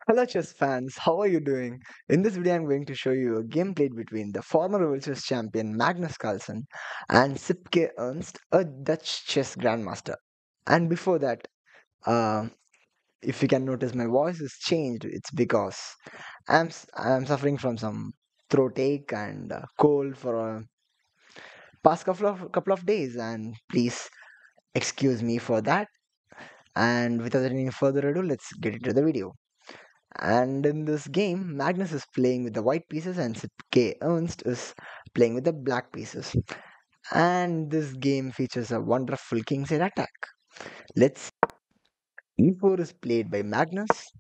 Hello chess fans, how are you doing? In this video I'm going to show you a game played between the former world chess champion Magnus Carlsen and Sipke Ernst, a Dutch chess grandmaster. And before that, uh, if you can notice my voice is changed, it's because I'm suffering from some throat ache and cold for a past couple of days, and please excuse me for that. And without any further ado, let's get into the video. And in this game, Magnus is playing with the white pieces and K. Ernst is playing with the black pieces. And this game features a wonderful kingside attack. Let's E4 is played by Magnus,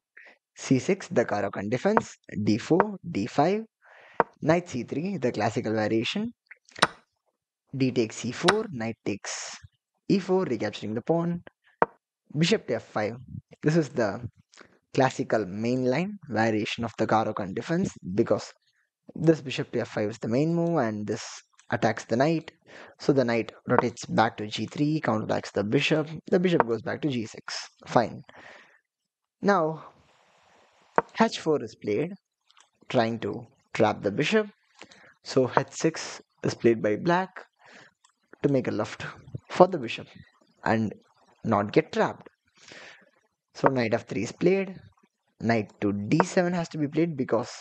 C6 the Caro-Kann defense, D4, D5, Knight C3 the classical variation, D takes C4, Knight takes E4 recapturing the pawn, Bishop to F5. This is the classical mainline variation of the Caro-Kann defense because this bishop to f5 is the main move, and this attacks the knight. So the knight rotates back to g3, counterattacks the bishop. The bishop goes back to g6. Fine. Now h4 is played, trying to trap the bishop. So h6 is played by black to make a left for the bishop and not get trapped. So knight f3 is played. Knight to d7 has to be played because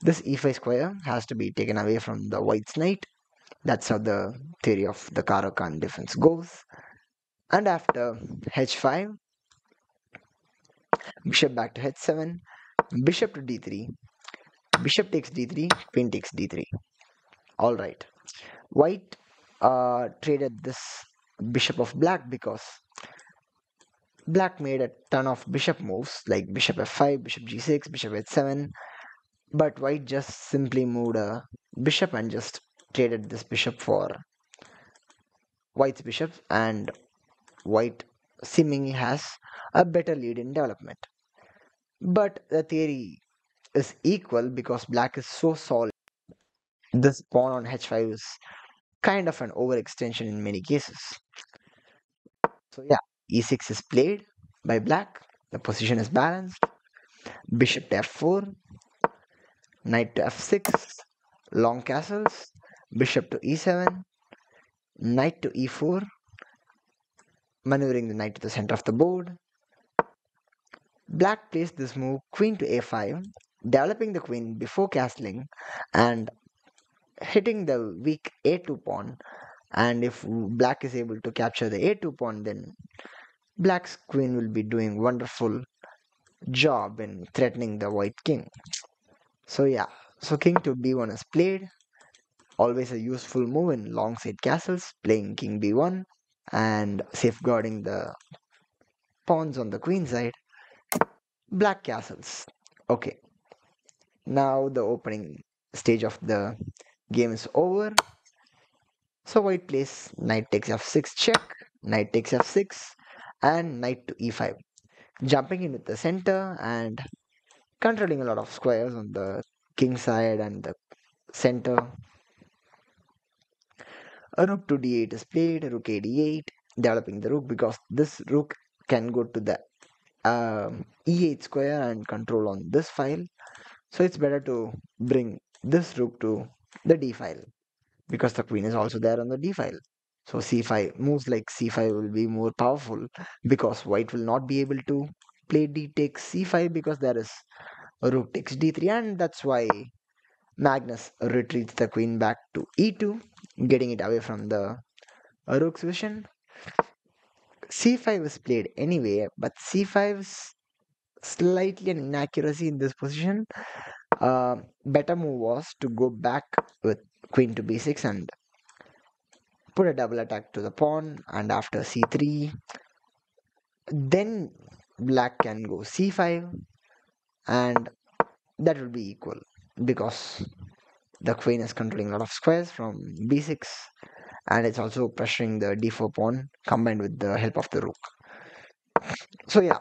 this e5 square has to be taken away from the white's knight. That's how the theory of the Caro-Kann defense goes. And after h5, bishop back to h7, bishop to d3, bishop takes d3, queen takes d3. All right. White traded this bishop of black because black made a ton of bishop moves like bishop f5, bishop g6, bishop h7, but white just simply moved a bishop and just traded this bishop for white's bishop, and white seemingly has a better lead in development. But the theory is equal because black is so solid. This pawn on h5 is kind of an overextension in many cases. So yeah, e6 is played by black. The position is balanced. Bishop to f4, knight to f6, long castles, bishop to e7, knight to e4, maneuvering the knight to the center of the board. Black plays this move queen to a5, developing the queen before castling and hitting the weak a2 pawn. And if black is able to capture the a2 pawn, then black's queen will be doing wonderful job in threatening the white king. So yeah, so king to b1 is played, always a useful move in long side castles, playing king b1 and safeguarding the pawns on the queen side. Black castles. Okay, now the opening stage of the game is over. So white plays knight takes f6 check, knight takes f6, and knight to e5. Jumping into the center and controlling a lot of squares on the king side and the center. A rook to d8 is played, rook a d8, developing the rook because this rook can go to the e8 square and control on this file. So it's better to bring this rook to the d file because the queen is also there on the d file. So c5 moves like c5 will be more powerful because white will not be able to play d takes c5 because there is a rook takes d3, and that's why Magnus retreats the queen back to e2, getting it away from the rook's vision. c5 is played anyway, but c5 is slightly an inaccuracy in this position. Better move was to go back with queen to b6 and put a double attack to the pawn, and after c3, then black can go c5, and that will be equal because the queen is controlling a lot of squares from b6, and it's also pressuring the d4 pawn combined with the help of the rook. So yeah,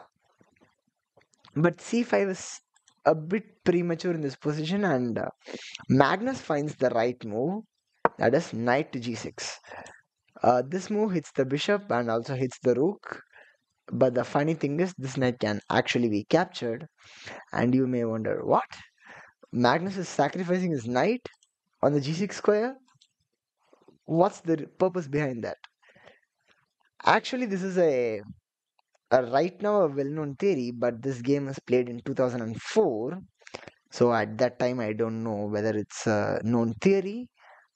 but c5 is a bit premature in this position, and Magnus finds the right move, that is knight to g6. This move hits the bishop and also hits the rook, But the funny thing is, this knight can actually be captured, and you may wonder, what? Magnus is sacrificing his knight on the g6 square? What's the purpose behind that? Actually, this is a right now a well-known theory, but this game was played in 2004. So at that time, I don't know whether it's a known theory,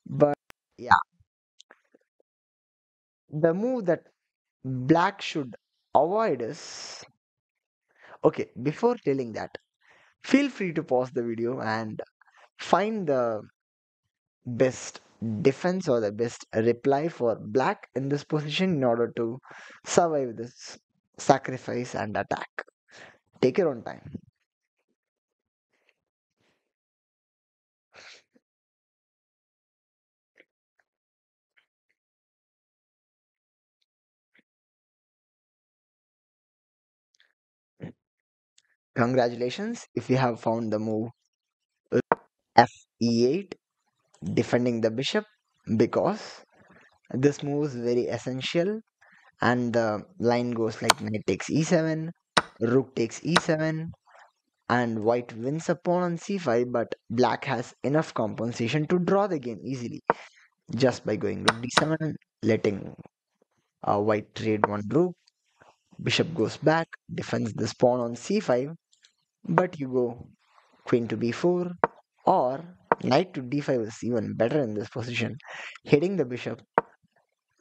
but yeah, the move that black should avoid is okay. Before telling that, feel free to pause the video and find the best defense or the best reply for black in this position in order to survive this sacrifice and attack. Take your own time. Congratulations if you have found the move f e8, defending the bishop, because this move is very essential, and the line goes like knight takes e7, rook takes e7, and white wins a pawn on c5, but black has enough compensation to draw the game easily just by going rook d7, letting white trade one rook. Bishop goes back, defends this pawn on c5, but you go queen to b4, or knight to d5 is even better in this position, hitting the bishop.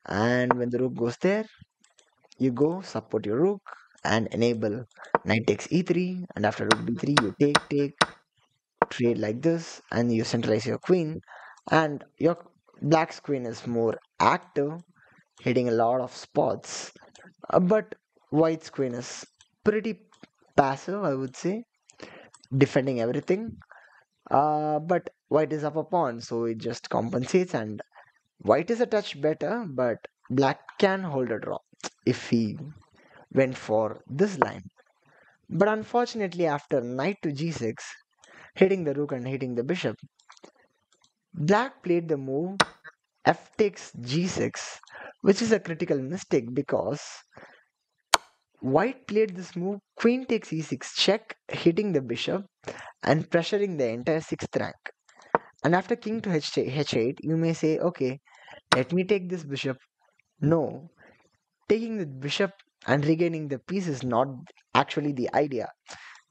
And when the rook goes there, you go support your rook and enable knight takes e3, and after rook d3, you take, trade like this, and you centralize your queen. And your black's queen is more active, hitting a lot of spots, but white's queen is pretty passive, I would say, defending everything. But white is up a pawn, so it just compensates, and white is a touch better, but black can hold a draw if he went for this line. But unfortunately, after knight to g6, hitting the rook and hitting the bishop, black played the move f takes g6, which is a critical mistake because white played this move queen takes e6 check, hitting the bishop and pressuring the entire sixth rank. And after king to h8, you may say, okay, let me take this bishop. No, taking the bishop and regaining the piece is not actually the idea,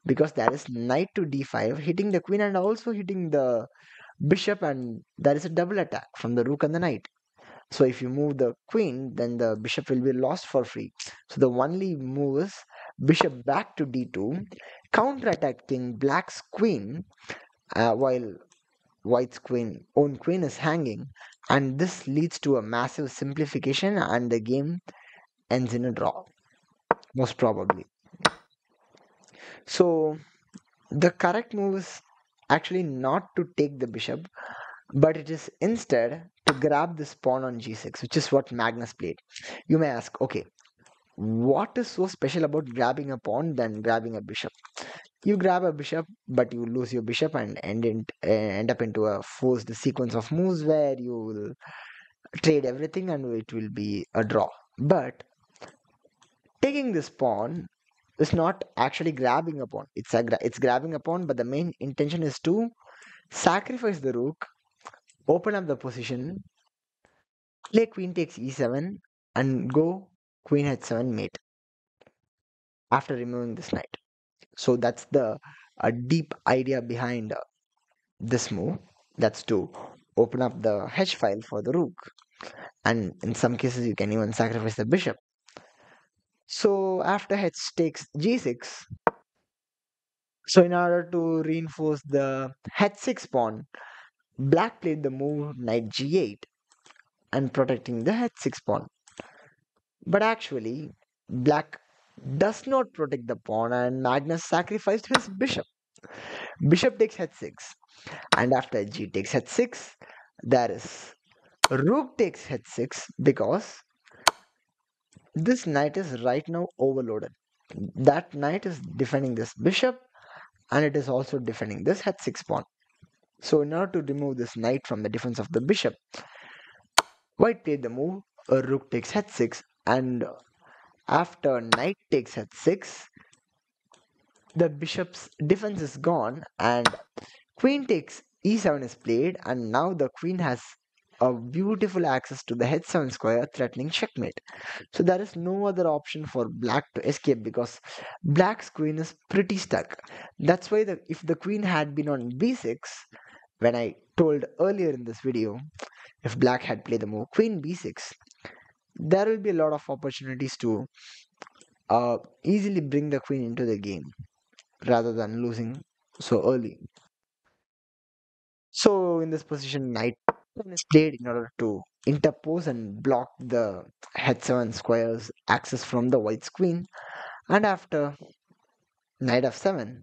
because there is knight to d5 hitting the queen and also hitting the bishop, and there is a double attack from the rook and the knight. So if you move the queen, then the bishop will be lost for free. So the only move is bishop back to d2, counterattacking black's queen, while white's own queen is hanging, and this leads to a massive simplification, and the game ends in a draw, most probably. So the correct move is actually not to take the bishop, but it is instead to grab this pawn on g6, which is what Magnus played. You may ask, okay, what is so special about grabbing a pawn than grabbing a bishop? You grab a bishop, but you lose your bishop and end up into a forced sequence of moves where you will trade everything and it will be a draw. But taking this pawn is not actually grabbing a pawn. It's grabbing a pawn, but the main intention is to sacrifice the rook, open up the position, play queen takes e7, and go queen h7 mate after removing this knight. So that's the deep idea behind this move. That's to open up the h file for the rook, and in some cases you can even sacrifice the bishop. So after h takes g6, so in order to reinforce the h6 pawn, black played the move knight g8 and protecting the h6 pawn. But actually, black does not protect the pawn, and Magnus sacrificed his bishop. Bishop takes h6, and after g takes h6, there is rook takes h6, because this knight is right now overloaded. That knight is defending this bishop, and it is also defending this h6 pawn. So in order to remove this knight from the defense of the bishop, white played the move rook takes h6, and After knight takes h6, the bishop's defense is gone and queen takes e7 is played, and now the queen has a beautiful access to the h7 square, threatening checkmate. So there is no other option for black to escape because black's queen is pretty stuck. That's why if the queen had been on b6, when I told earlier in this video, if black had played the move queen b6, there will be a lot of opportunities to easily bring the queen into the game rather than losing so early. So in this position, knight is played in order to interpose and block the h7 square's access from the white's queen. And after knight f7,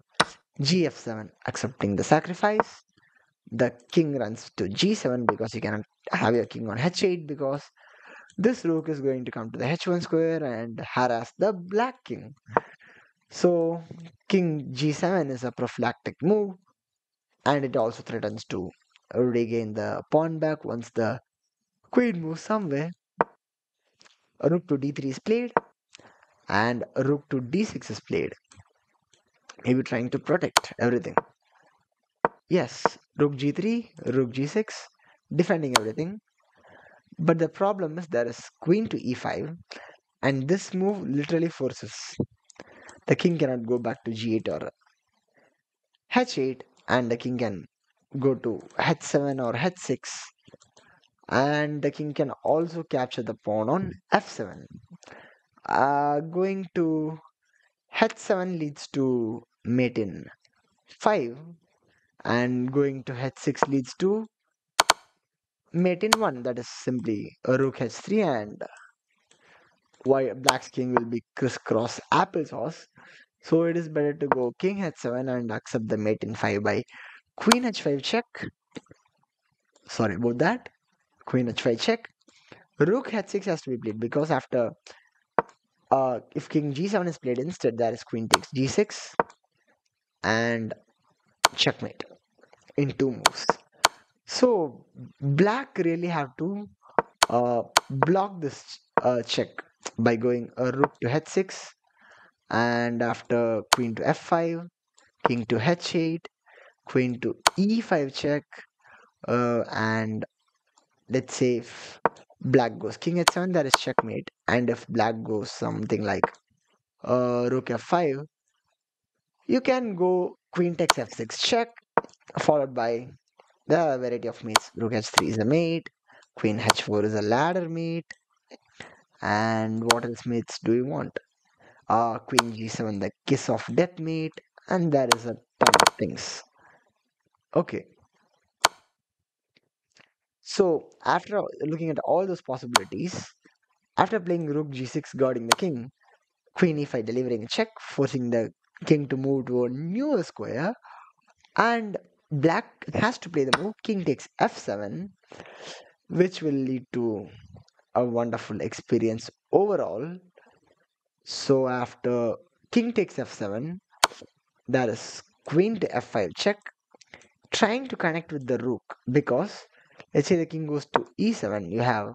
gf7, accepting the sacrifice, the king runs to g7 because you cannot have your king on h8 because this rook is going to come to the h1 square and harass the black king. So king g7 is a prophylactic move, and it also threatens to regain the pawn back once the queen moves somewhere. Rook to d3 is played, and rook to d6 is played. Maybe trying to protect everything. Yes, rook g3, rook g6, defending everything. But the problem is there is queen to e5, and this move literally forces the king cannot go back to g8 or h8, and the king can go to h7 or h6, and the king can also capture the pawn on f7. Going to h7 leads to mate in 5, and going to h6 leads to mate in 1, that is simply a rook h3, and white black's king will be crisscross applesauce. So it is better to go king h7 and accept the mate in 5 by queen h5 check. Sorry about that. Queen h5 check. Rook h6 has to be played because after if king g7 is played instead, that is queen takes g6 and checkmate in 2 moves. So black really have to block this check by going a rook to h6, and after queen to f5, king to h8, queen to e5 check, and let's say if black goes king h7, that is checkmate, and if black goes something like rook f5, you can go queen takes f6 check, followed by the variety of mates. Rook h3 is a mate, queen h4 is a ladder mate, and what else mates do you want? Queen g7, the kiss of death mate, and there is a ton of things. Okay, so after looking at all those possibilities, after playing rook g6 guarding the king, queen e5 delivering a check, forcing the king to move to a newer square, and black has to play the move king takes f7, which will lead to a wonderful experience overall. So after king takes f7, that is queen to f5 check, trying to connect with the rook because let's say the king goes to e7, you have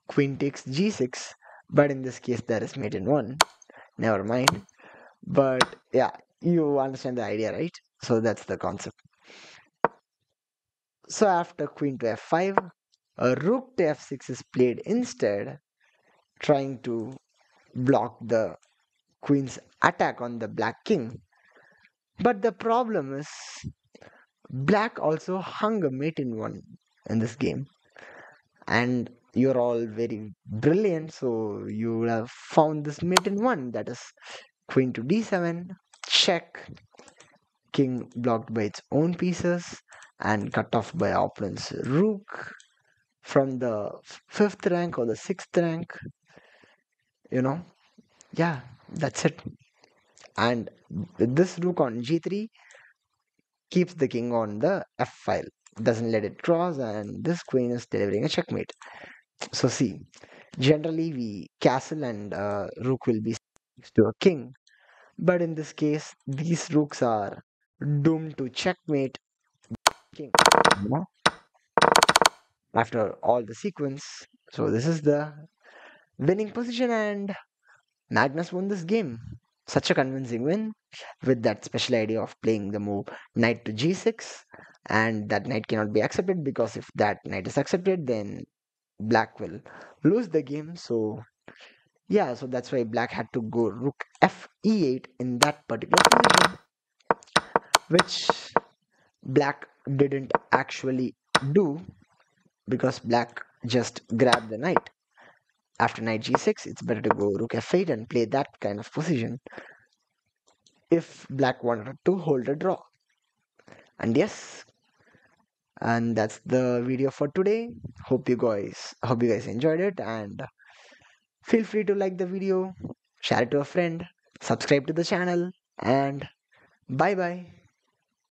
queen takes g6, but in this case there is mate in 1. Never mind. But yeah, you understand the idea, right? So that's the concept. So after queen to f5, a rook to f6 is played instead, trying to block the queen's attack on the black king. But the problem is, black also hung a mate in 1 in this game. And you're all very brilliant, so you would have found this mate in 1, that is queen to d7, check, king blocked by its own pieces and cut off by opponent's rook from the 5th rank or the 6th rank, you know. Yeah, that's it. And this rook on g3 keeps the king on the f file, doesn't let it cross, and this queen is delivering a checkmate. So see, generally we castle and rook will be next to a king, but in this case these rooks are doomed to checkmate king, you know, after all the sequence. So this is the winning position, and Magnus won this game. Such a convincing win with that special idea of playing the move knight to g6, and that knight cannot be accepted because if that knight is accepted, then black will lose the game. So yeah, so that's why black had to go rook f e8 in that particular position, which black didn't actually do because black just grabbed the knight. After knight g6, it's better to go rook f8 and play that kind of position if black wanted to hold a draw. And yes, and that's the video for today. Hope you guys enjoyed it, and feel free to like the video, share it to a friend, subscribe to the channel, and bye bye.